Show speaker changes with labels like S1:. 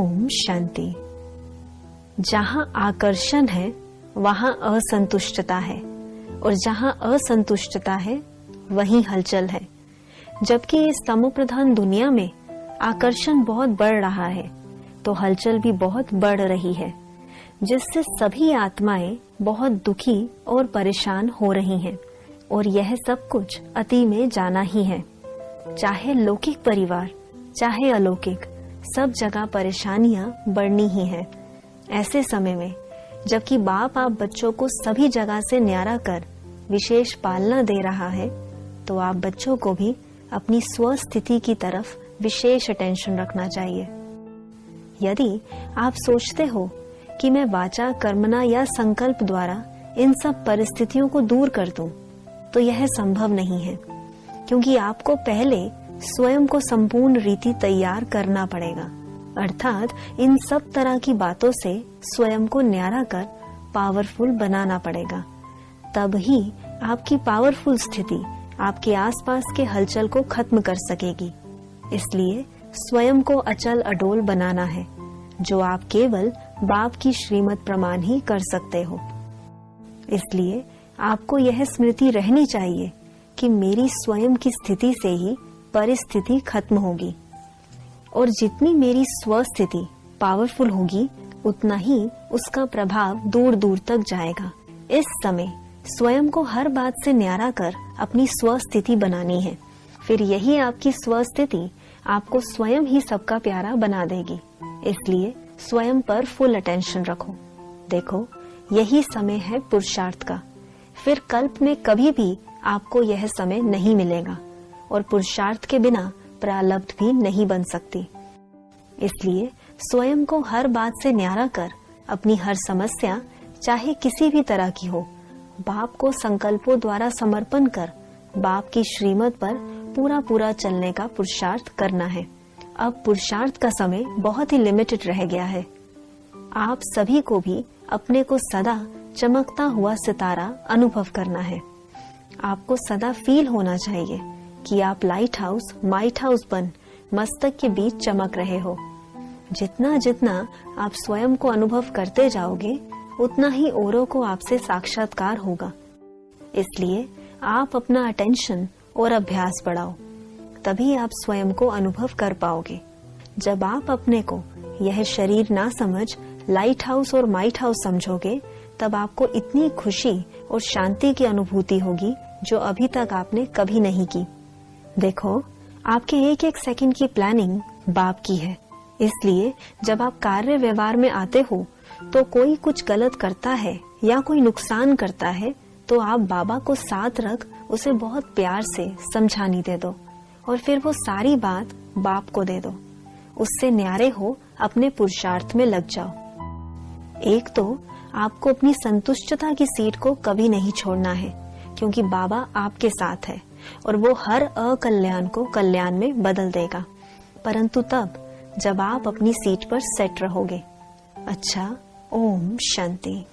S1: ओम शांति। जहां आकर्षण है वहां असंतुष्टता है, और जहां असंतुष्टता है वहीं हलचल है। जबकि इस तमोप्रधान दुनिया में आकर्षण बहुत बढ़ रहा है तो हलचल भी बहुत बढ़ रही है, जिससे सभी आत्माएं बहुत दुखी और परेशान हो रही हैं। और यह सब कुछ अति में जाना ही है। चाहे लौकिक परिवार चाहे अलौकिक, सब जगह परेशानियां बढ़नी ही है। ऐसे समय में जबकि बाप आप बच्चों को सभी जगह से न्यारा कर विशेष पालना दे रहा है, तो आप बच्चों को भी अपनी स्वस्थिति की तरफ विशेष अटेंशन रखना चाहिए। यदि आप सोचते हो कि मैं वाचा, कर्मना या संकल्प द्वारा इन सब परिस्थितियों को दूर कर दूं, तो यह संभव नहीं है, क्योंकि आपको पहले स्वयं को संपूर्ण रीति तैयार करना पड़ेगा। अर्थात इन सब तरह की बातों से स्वयं को न्यारा कर पावरफुल बनाना पड़ेगा। तब ही आपकी पावरफुल स्थिति आपके आसपास के हलचल को खत्म कर सकेगी। इसलिए स्वयं को अचल अडोल बनाना है, जो आप केवल बाप की श्रीमत प्रमाण ही कर सकते हो। इसलिए आपको यह स्मृति रहनी चाहिए कि मेरी स्वयं की स्थिति से ही परिस्थिति खत्म होगी, और जितनी मेरी स्वस्थिति पावरफुल होगी उतना ही उसका प्रभाव दूर दूर तक जाएगा। इस समय स्वयं को हर बात से न्यारा कर अपनी स्वस्थिति बनानी है। फिर यही आपकी स्वस्थिति आपको स्वयं ही सबका प्यारा बना देगी। इसलिए स्वयं पर फुल अटेंशन रखो। देखो, यही समय है पुरुषार्थ का। फिर कल्प में कभी भी आपको यह समय नहीं मिलेगा, और पुरुषार्थ के बिना प्रारब्ध भी नहीं बन सकती। इसलिए स्वयं को हर बात से न्यारा कर अपनी हर समस्या, चाहे किसी भी तरह की हो, बाप को संकल्पों द्वारा समर्पण कर बाप की श्रीमत पर पूरा पूरा चलने का पुरुषार्थ करना है। अब पुरुषार्थ का समय बहुत ही लिमिटेड रह गया है। आप सभी को भी अपने को सदा चमकता हुआ सितारा अनुभव करना है। आपको सदा फील होना चाहिए कि आप लाइट हाउस, माइट हाउस बन मस्तक के बीच चमक रहे हो। जितना जितना आप स्वयं को अनुभव करते जाओगे, उतना ही औरों को आपसे साक्षात्कार होगा। इसलिए आप अपना अटेंशन और अभ्यास बढ़ाओ, तभी आप स्वयं को अनुभव कर पाओगे। जब आप अपने को यह शरीर ना समझ लाइट हाउस और माइट हाउस समझोगे, तब आपको इतनी खुशी और शांति की अनुभूति होगी जो अभी तक आपने कभी नहीं की। देखो, आपके एक एक सेकंड की प्लानिंग बाप की है। इसलिए जब आप कार्य व्यवहार में आते हो तो कोई कुछ गलत करता है या कोई नुकसान करता है, तो आप बाबा को साथ रख उसे बहुत प्यार से समझानी दे दो, और फिर वो सारी बात बाप को दे दो। उससे न्यारे हो अपने पुरुषार्थ में लग जाओ। एक तो आपको अपनी संतुष्टता की सीट को कभी नहीं छोड़ना है, क्योंकि बाबा आपके साथ है और वो हर अकल्याण को कल्याण में बदल देगा, परंतु तब जब आप अपनी सीट पर सेट रहोगे। अच्छा, ओम शांति।